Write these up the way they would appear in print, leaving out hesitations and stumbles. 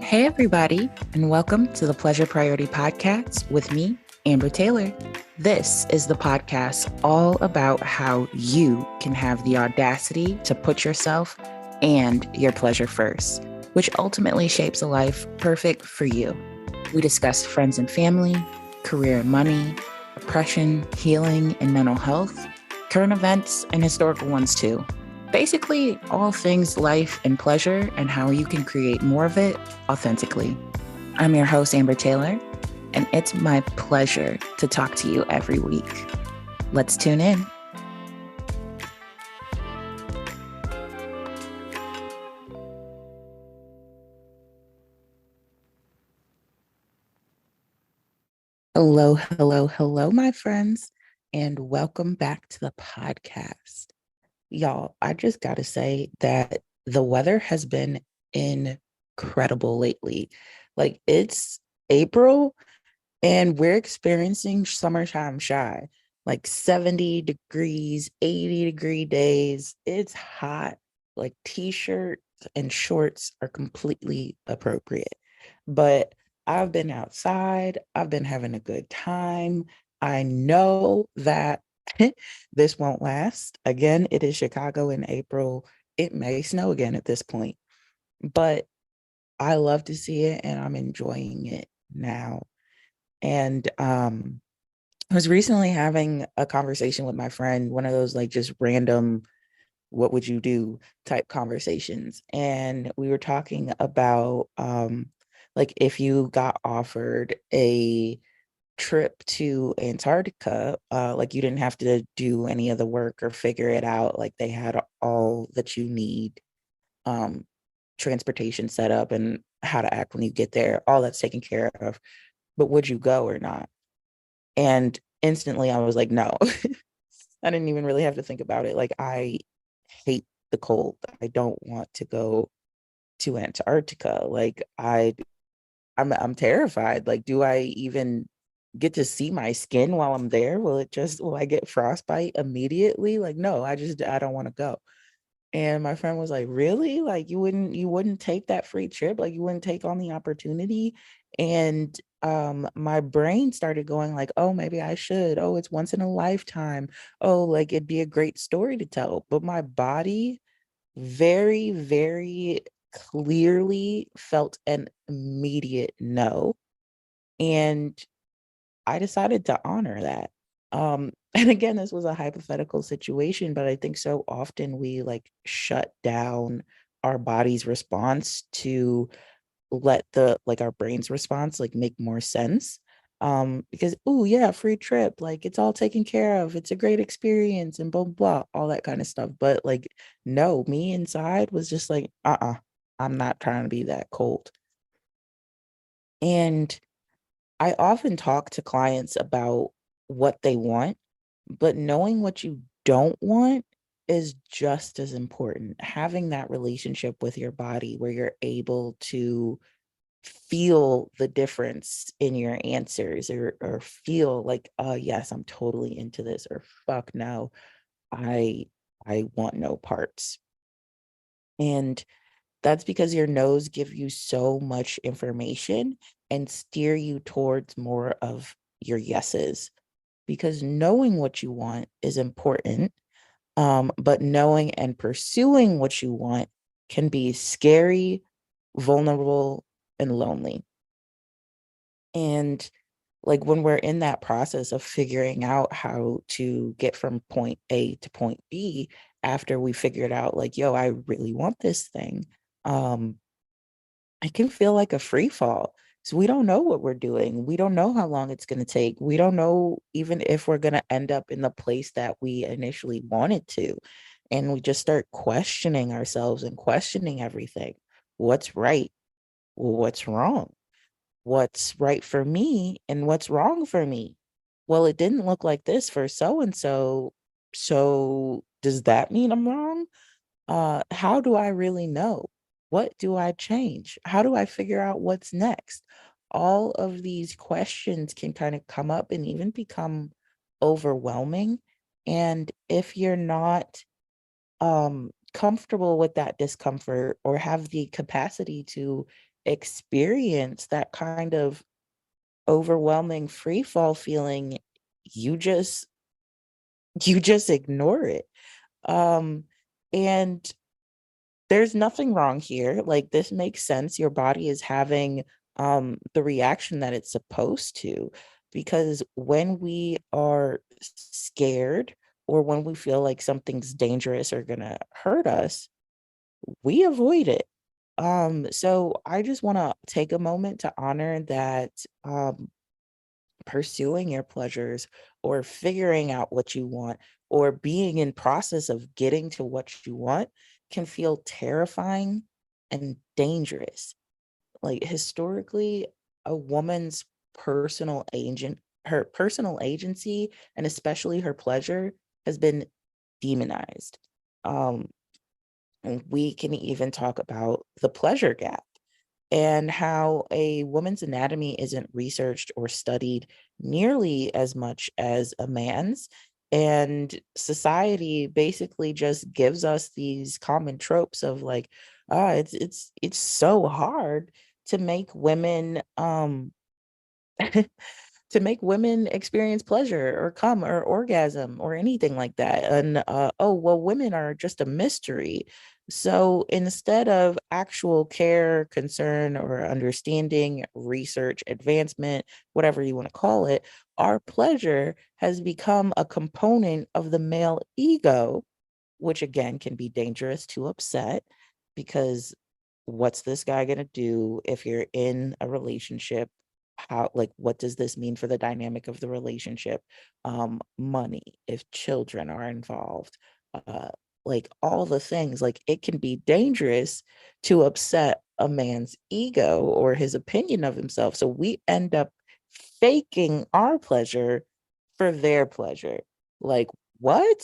Hey, everybody, and welcome to the Pleasure Priority Podcast with me, Amber Taylor. This is the podcast all about how you can have the audacity to put yourself and your pleasure first, which ultimately shapes a life perfect for you. We discuss friends and family, career and money, oppression, healing, and mental health, current events, and historical ones too. Basically, all things life and pleasure and how you can create more of it authentically. I'm your host, Amber Taylor, and it's my pleasure to talk to you every week. Let's tune in. Hello, my friends, and welcome back to the podcast. Y'all, I just got to say that the weather has been incredible lately. Like, it's April and we're experiencing summertime shy, like 70 degrees, 80-degree days. It's hot. Like, t-shirts and shorts are completely appropriate. But I've been outside, I've been having a good time. I know that this won't last. Again, it is Chicago in April. It may snow again at this point, but I love to see it and I'm enjoying it now. And I was recently having a conversation with my friend, one of those like just random what would you do type conversations. And we were talking about like if you got offered a trip to Antarctica, like you didn't have to do any of the work or figure it out. Like they had all that you need, um, transportation set up and how to act when you get there, all that's taken care of. But would you go or not? And instantly I was like, no. I didn't even really have to think about it. Like I hate the cold. I don't want to go to Antarctica. Like I'm terrified. Like, do I even get to see my skin while I'm there? Will I get frostbite immediately? Like, no, I don't want to go. And my friend was like, really? Like you wouldn't take that free trip? Like you wouldn't take on the opportunity? And my brain started going like, oh, maybe I should. Oh, it's once in a lifetime. Oh, like it'd be a great story to tell. But my body very, very clearly felt an immediate no. And I decided to honor that. And again, this was a hypothetical situation, but I think so often we like shut down our body's response to let the like our brain's response like make more sense. Because oh yeah, free trip, like it's all taken care of, it's a great experience and blah blah, blah all that kind of stuff. But like, no, me inside was just like, I'm not trying to be that cold. And I often talk to clients about what they want, but knowing what you don't want is just as important. Having that relationship with your body where you're able to feel the difference in your answers or feel like, yes, I'm totally into this, or fuck no, I I want no parts. And that's because your no's give you so much information and steer you towards more of your yeses. Because knowing what you want is important, but knowing and pursuing what you want can be scary, vulnerable, and lonely. And like when we're in that process of figuring out how to get from point A to point B, after we figured out like, yo, I really want this thing, um, it can feel like a free fall. So we don't know what we're doing. We don't know how long it's going to take. We don't know even if we're going to end up in the place that we initially wanted to. And we just start questioning ourselves and questioning everything. What's right? What's wrong? What's right for me and what's wrong for me? Well, it didn't look like this for so and so. So does that mean I'm wrong? How do I really know? What do I change? How do I figure out what's next? All of these questions can kind of come up and even become overwhelming. And if you're not comfortable with that discomfort or have the capacity to experience that kind of overwhelming free fall feeling, you just you just ignore it. Um, and there's nothing wrong here. Like, this makes sense. Your body is having the reaction that it's supposed to, because when we are scared or when we feel like something's dangerous or gonna hurt us, we avoid it. So I just want to take a moment to honor that pursuing your pleasures or figuring out what you want or being in process of getting to what you want can feel terrifying and dangerous. Like, historically, a woman's personal agent her personal agency, and especially her pleasure, has been demonized. um and we can even talk about the pleasure gap and how a woman's anatomy isn't researched or studied nearly as much as a man's. And society basically just gives us these common tropes of like, it's so hard to make women to make women experience pleasure or come or orgasm or anything like that. And oh, well, women are just a mystery. So instead of actual care, concern, or understanding, research, advancement, whatever you want to call it, our pleasure has become a component of the male ego, which again can be dangerous to upset, because what's this guy going to do if you're in a relationship? How, like, what does this mean for the dynamic of the relationship? Money, if children are involved, uh like all the things, like it can be dangerous to upset a man's ego or his opinion of himself, so we end up faking our pleasure for their pleasure. Like, what?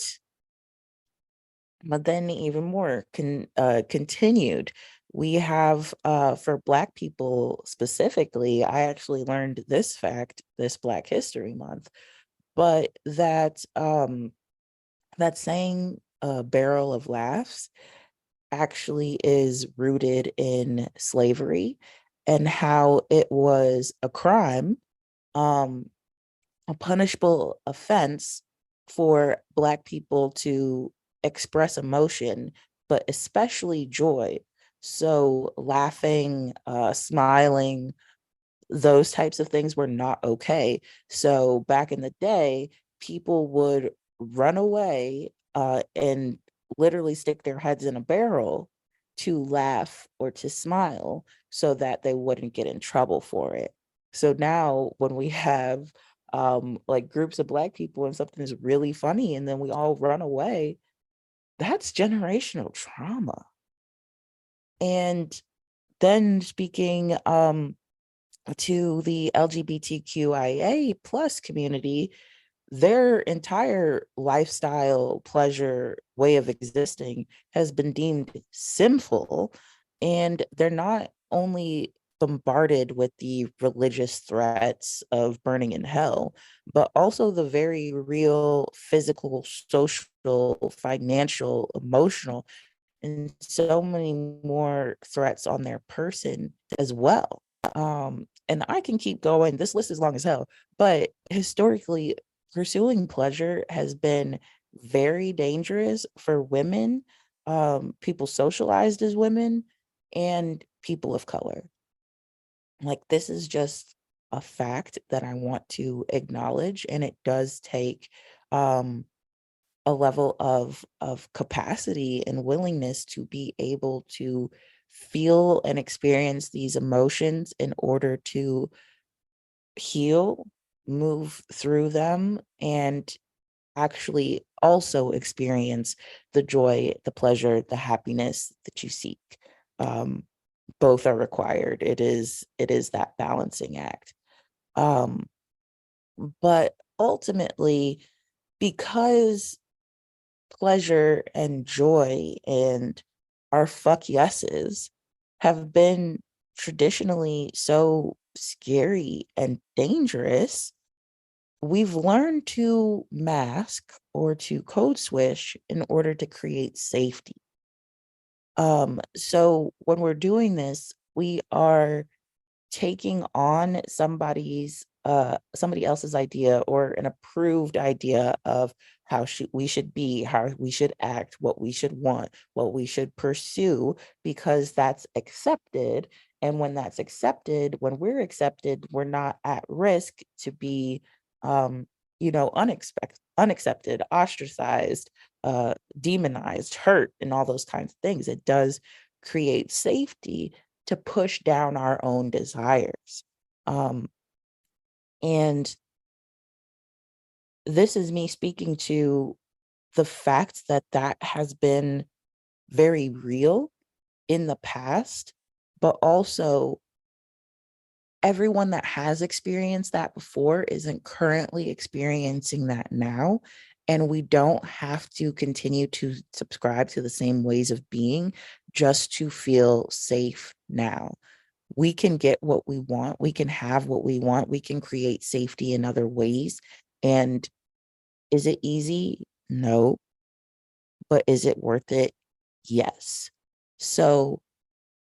But then even more continued. We have for Black people specifically, I actually learned this fact this Black History Month, but that saying, barrel of laughs, actually is rooted in slavery and how it was a crime, um a punishable offense for Black people to express emotion, but especially joy. So laughing, smiling, those types of things were not okay. So back in the day, people would run away and literally stick their heads in a barrel to laugh or to smile so that they wouldn't get in trouble for it. So now when we have like groups of Black people and something is really funny and then we all run away, that's generational trauma. And then speaking to the LGBTQIA plus community, their entire lifestyle, pleasure, way of existing has been deemed sinful. And they're not only bombarded with the religious threats of burning in hell, but also the very real physical, social, financial, emotional, and so many more threats on their person as well. And I can keep going. This list is long as hell, but historically, pursuing pleasure has been very dangerous for women, people socialized as women, and people of color. Like, this is just a fact that I want to acknowledge, and it does take um, a level of capacity and willingness to be able to feel and experience these emotions in order to heal, move through them, and actually also experience the joy, the pleasure, the happiness that you seek. Um, both are required. It is that balancing act. Um, but ultimately, because pleasure and joy and our fuck yeses have been traditionally so scary and dangerous, we've learned to mask or to code switch in order to create safety. So when we're doing this, we are taking on somebody else's idea or an approved idea of how we should be, how we should act, what we should want, what we should pursue, because that's accepted. And when that's accepted, when we're accepted, we're not at risk to be unaccepted, ostracized, demonized, hurt, and all those kinds of things. It does create safety to push down our own desires. And this is me speaking to the fact that that has been very real in the past, but also everyone that has experienced that before isn't currently experiencing that now. And we don't have to continue to subscribe to the same ways of being just to feel safe now. We can get what we want. We can have what we want. We can create safety in other ways. And is it easy? No. But is it worth it? Yes. So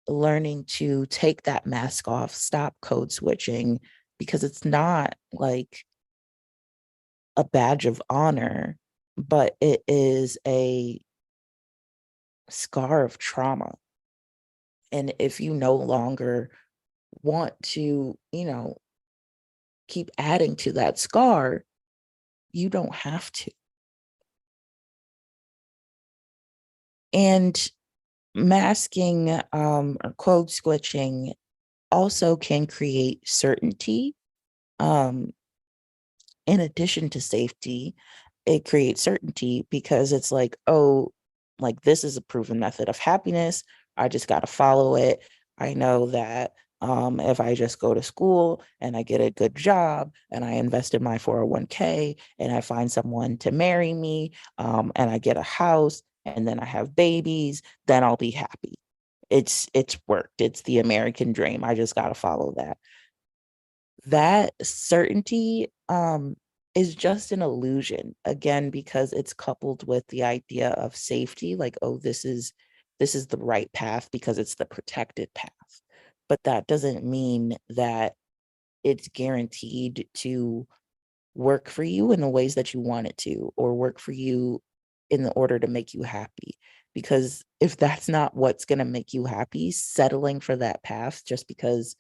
learning to take that mask off, stop code switching, because it's not like a badge of honor, but it is a scar of trauma. And if you no longer want to, keep adding to that scar, you don't have to. And masking or code switching also can create certainty. Um, in addition to safety, it creates certainty because it's like, oh, like this is a proven method of happiness. I just got to follow it. I know that if I just go to school and I get a good job and I invest in my 401k and I find someone to marry me and I get a house and then I have babies, then I'll be happy. It's worked. It's the American dream. I just got to follow that. That certainty is just an illusion, again, because it's coupled with the idea of safety, like, oh, this is the right path because it's the protected path. But that doesn't mean that it's guaranteed to work for you in the ways that you want it to, or work for you in the order to make you happy. Because if that's not what's going to make you happy, settling for that path just because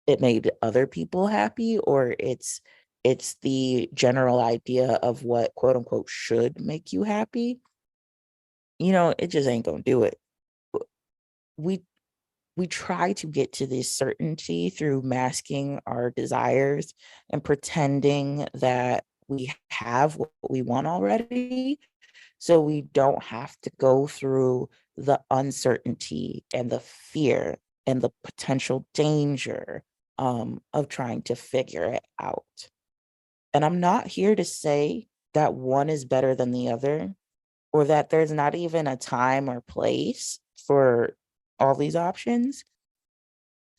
it made other people happy, or it's the general idea of what quote unquote should make you happy, it just ain't gonna do it. we we try to get to this certainty through masking our desires and pretending that we have what we want already, so we don't have to go through the uncertainty and the fear and the potential danger of trying to figure it out. And I'm not here to say that one is better than the other, or that there's not even a time or place for all these options.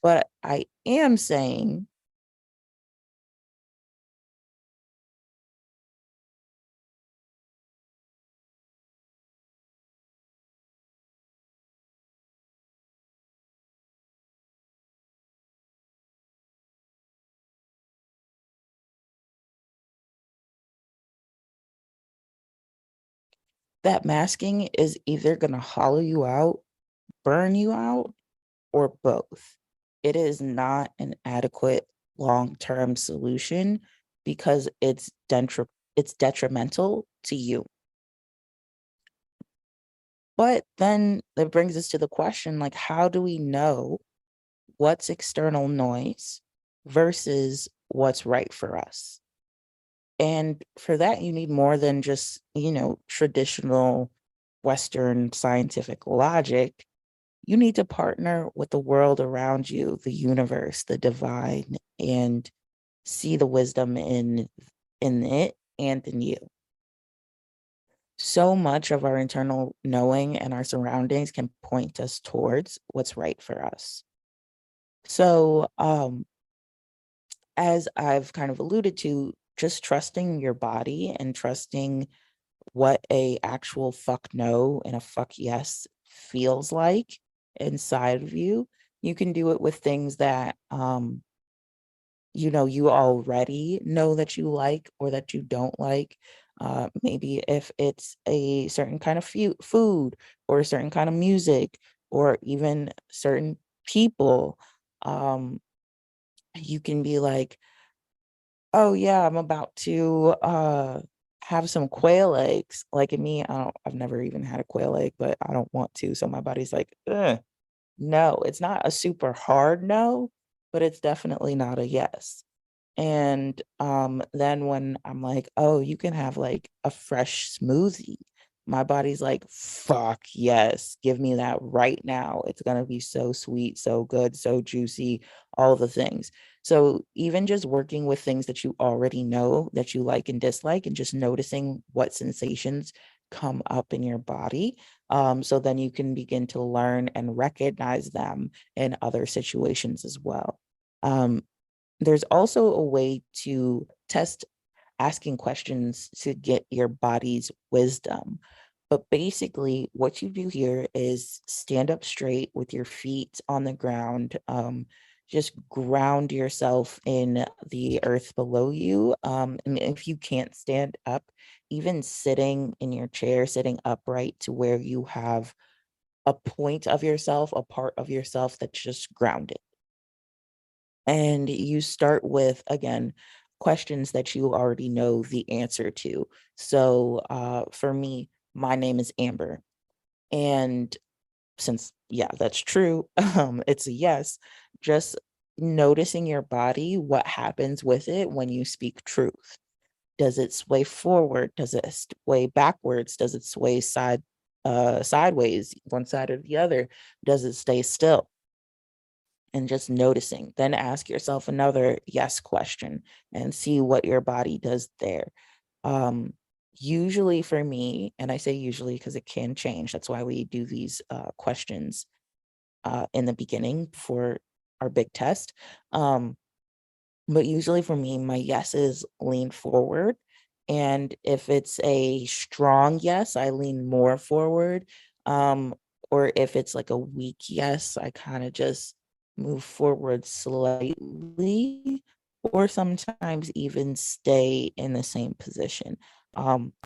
But I am saying that masking is either going to hollow you out, burn you out, or both. It is not an adequate long-term solution because it's detrimental to you. But then that brings us to the question, like, how do we know what's external noise versus what's right for us? And for that, you need more than just, traditional Western scientific logic. You need to partner with the world around you, the universe, the divine, and see the wisdom in it and in you. So much of our internal knowing and our surroundings can point us towards what's right for us. So, as I've kind of alluded to, just trusting your body and trusting what a actual fuck no and a fuck yes feels like inside of you. You can do it with things that you already know that you like or that you don't like. Maybe if it's a certain kind of food or a certain kind of music or even certain people, um, you can be like, oh yeah, I'm about to have some quail eggs. Like in me, I've never even had a quail egg, but I don't want to. So my body's like, ugh, no, it's not a super hard no, but it's definitely not a yes. And then when I'm like, oh, you can have like a fresh smoothie, my body's like, fuck yes, give me that right now. It's gonna be so sweet, so good, so juicy, all the things. So even just working with things that you already know that you like and dislike, and just noticing what sensations come up in your body. So then you can begin to learn and recognize them in other situations as well. Um, there's also a way to test asking questions to get your body's wisdom. But basically, what you do here is stand up straight with your feet on the ground. Just ground yourself in the earth below you. And if you can't stand up, even sitting in your chair, sitting upright to where you have a point of yourself, a part of yourself that's just grounded. And you start with, again, questions that you already know the answer to. So for me, my name is Amber. And since, yeah, that's true, it's a yes. Just noticing your body, what happens with it when you speak truth. Does it sway forward? Does it sway backwards? Does it sway sideways, one side or the other? Does it stay still? And just noticing. Then ask yourself another yes question and see what your body does there. Um, Usually for me, and I say usually because it can change. That's why we do these questions in the beginning for our big test. Um, but usually for me, my yeses lean forward. And if it's a strong yes, I lean more forward. Um, or if it's like a weak yes, I kind of just move forward slightly, or sometimes even stay in the same position.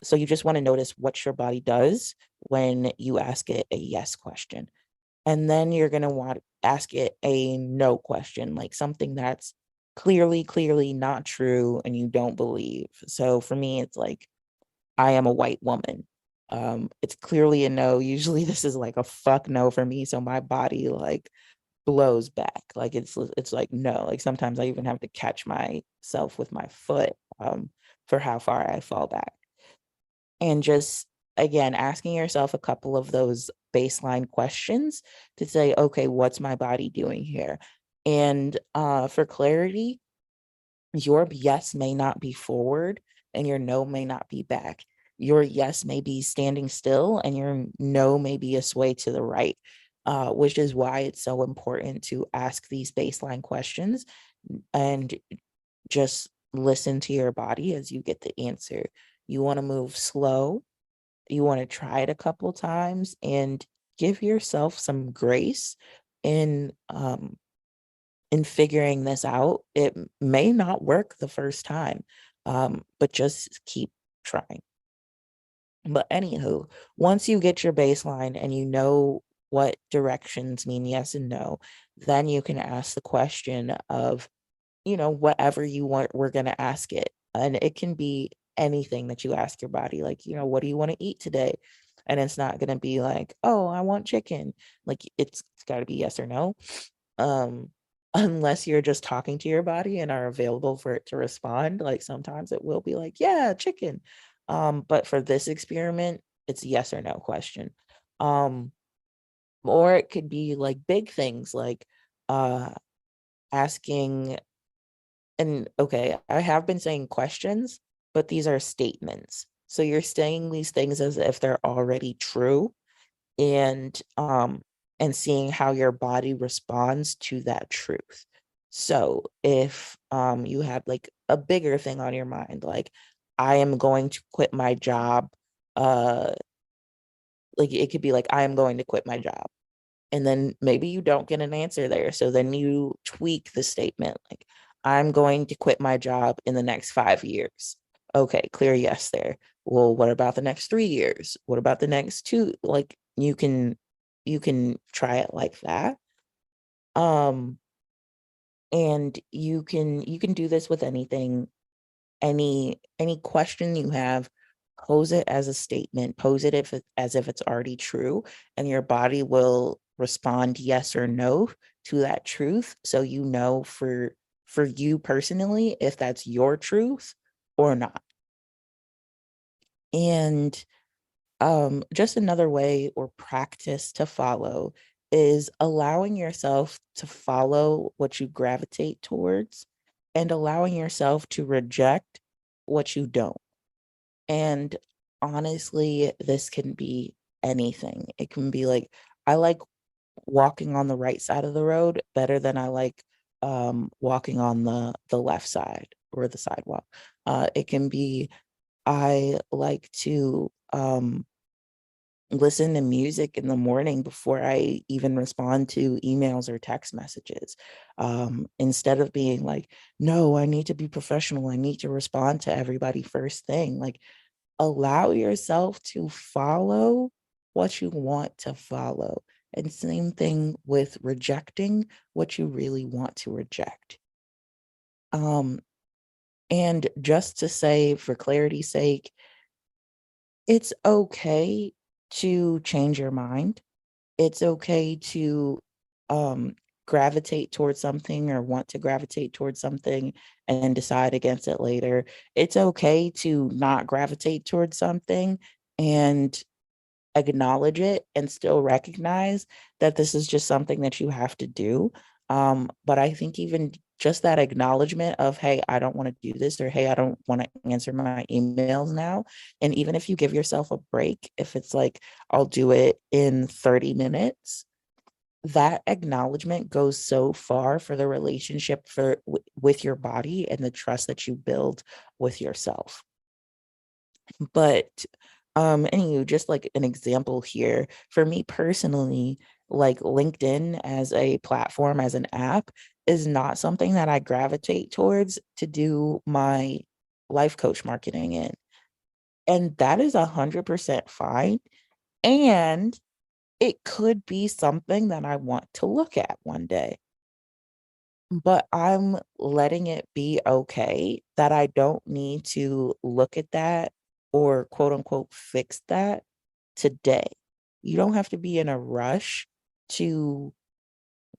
So you just want to notice what your body does when you ask it a yes question. And then you're going to want to ask it a no question, like something that's clearly not true and you don't believe. So for me, it's like, I am a white woman. It's clearly a no. Usually this is like a fuck no for me. So my body like blows back. Like it's like no. Like sometimes I even have to catch myself with my foot for how far I fall back. And just again asking yourself a couple of those baseline questions to say, okay, what's my body doing here? And for clarity, your yes may not be forward and your no may not be back. Your yes may be standing still and your no may be a sway to the right, which is why it's so important to ask these baseline questions and just listen to your body as you get the answer. You want to move slow, you want to try it a couple times and give yourself some grace in figuring this out. It may not work the first time, but just keep trying. But anywho, once you get your baseline and you know what directions mean yes and no, then you can ask the question of, whatever you want, we're going to ask it. And it can be anything that you ask your body, like, what do you want to eat today? And it's not going to be like, oh, I want chicken. Like it's got to be yes or no. Um, unless you're just talking to your body and are available for it to respond. Like sometimes it will be like, yeah, chicken. But for this experiment, it's a yes or no question. Um, or it could be like big things like uh asking, and okay, I have been saying questions, but these are statements. So you're saying these things as if they're already true, and seeing how your body responds to that truth. So if you have like a bigger thing on your mind, like I am going to quit my job, uh like it could be like I am going to quit my job. And then maybe you don't get an answer there. So then you tweak the statement like, I'm going to quit my job in the next 5 years. Okay, clear yes there. Well, what about the next 3 years? What about the next two? Like you can try it like that. Um, and you can do this with anything, any question you have, pose it as a statement, pose it as if it's already true, and your body will respond yes or no to that truth, so you know for you personally if that's your truth or not. And just another way or practice to follow is allowing yourself to follow what you gravitate towards and allowing yourself to reject what you don't. And honestly, this can be anything. It can be like, I like walking on the right side of the road better than I like walking on the left side or the sidewalk. It can be I like to listen to music in the morning before I even respond to emails or text messages. Instead of being like, no, I need to be professional. I need to respond to everybody first thing. Like, allow yourself to follow what you want to follow. And same thing with rejecting what you really want to reject. Um, and just to say, for clarity's sake, it's okay to change your mind. It's okay to um, gravitate towards something or want to gravitate towards something and decide against it later. It's okay to not gravitate towards something and acknowledge it and still recognize that this is just something that you have to do. But I think even just that acknowledgement of, hey, I don't want to do this, or hey, I don't want to answer my emails now. And even if you give yourself a break, if it's like, I'll do it in 30 minutes, that acknowledgement goes so far for the relationship with your body and the trust that you build with yourself. But anywho, just like an example here, for me personally, like LinkedIn as a platform, as an app, is not something that I gravitate towards to do my life coach marketing in. And that is 100% fine. And it could be something that I want to look at one day, but I'm letting it be okay that I don't need to look at that or quote unquote fix that today. You don't have to be in a rush to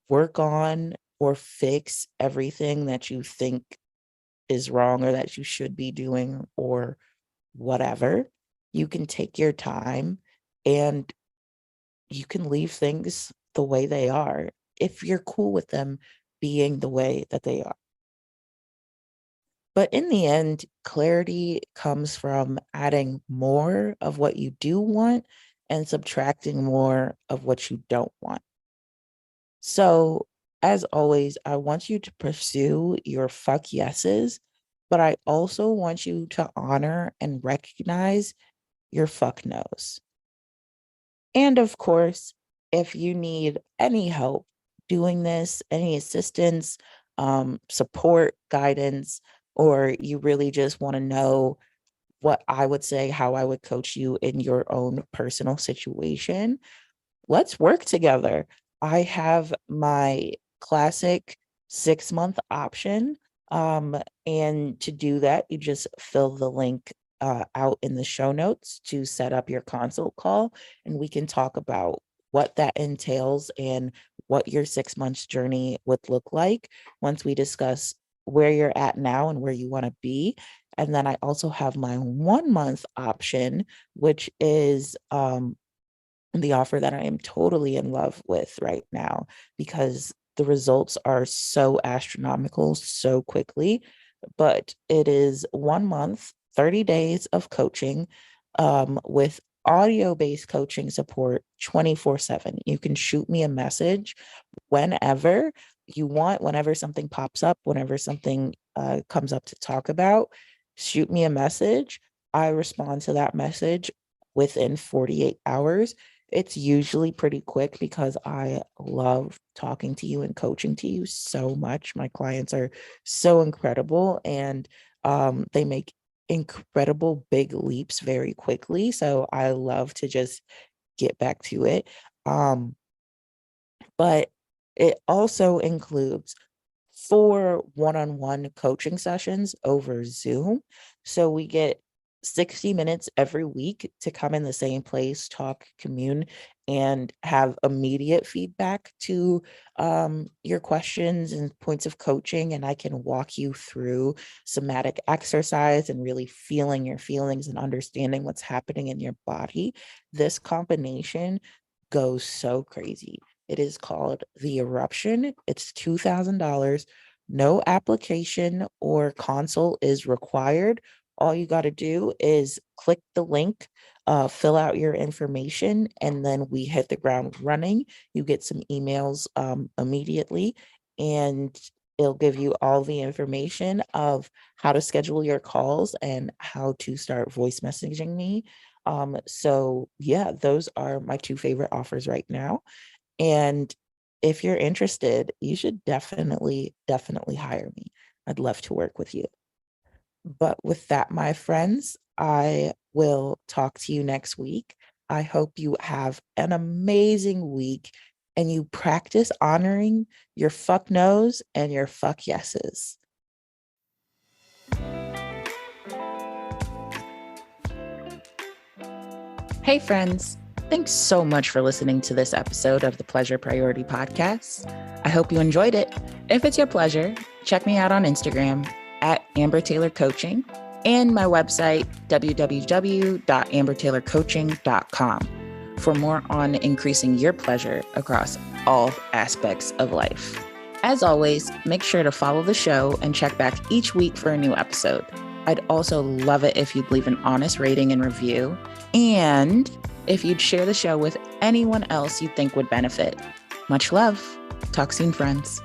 work on or fix everything that you think is wrong or that you should be doing or whatever. You can take your time and you can leave things the way they are if you're cool with them being the way that they are. But in the end, clarity comes from adding more of what you do want and subtracting more of what you don't want. So, as always, I want you to pursue your fuck yeses, but I also want you to honor and recognize your fuck nos. And of course, if you need any help doing this, any assistance, support, guidance, or you really just want to know what I would say, how I would coach you in your own personal situation, let's work together. I have my classic 6 month option. And to do that, you just fill the link out in the show notes to set up your consult call, and we can talk about what that entails and what your 6 months journey would look like once we discuss where you're at now and where you want to be. And then I also have my 1 month option, which is the offer that I am totally in love with right now because the results are so astronomical so quickly. But it is 1 month, 30 days of coaching with audio based coaching support 24/7. You can shoot me a message whenever you want, whenever something pops up, whenever something comes up to talk about. Shoot me a message. I respond to that message within 48 hours It's usually pretty quick because I love talking to you and coaching to you so much. My clients are so incredible, and they make incredible big leaps very quickly. So I love to just get back to it. Um, but it also includes 4 one-on-one coaching sessions over Zoom. So we get 60 minutes every week to come in the same place, talk, commune, and have immediate feedback to your questions and points of coaching. And I can walk you through somatic exercise and really feeling your feelings and understanding what's happening in your body. This combination goes so crazy. It is called The Eruption. It's $2,000. No application or consult is required. All you got to do is click the link, fill out your information, and then we hit the ground running. You get some emails immediately, and it'll give you all the information of how to schedule your calls and how to start voice messaging me. So yeah, those are my two favorite offers right now. And if you're interested, you should definitely hire me. I'd love to work with you. But with that, my friends, I will talk to you next week. I hope you have an amazing week and you practice honoring your fuck no's and your fuck yeses. Hey, friends. Thanks so much for listening to this episode of the Pleasure Priority Podcast. I hope you enjoyed it. If it's your pleasure, check me out on Instagram at Amber Taylor Coaching and my website, www.ambertaylorcoaching.com, for more on increasing your pleasure across all aspects of life. As always, make sure to follow the show and check back each week for a new episode. I'd also love it if you'd leave an honest rating and review, and if you'd share the show with anyone else you think would benefit. Much love. Talk soon, friends.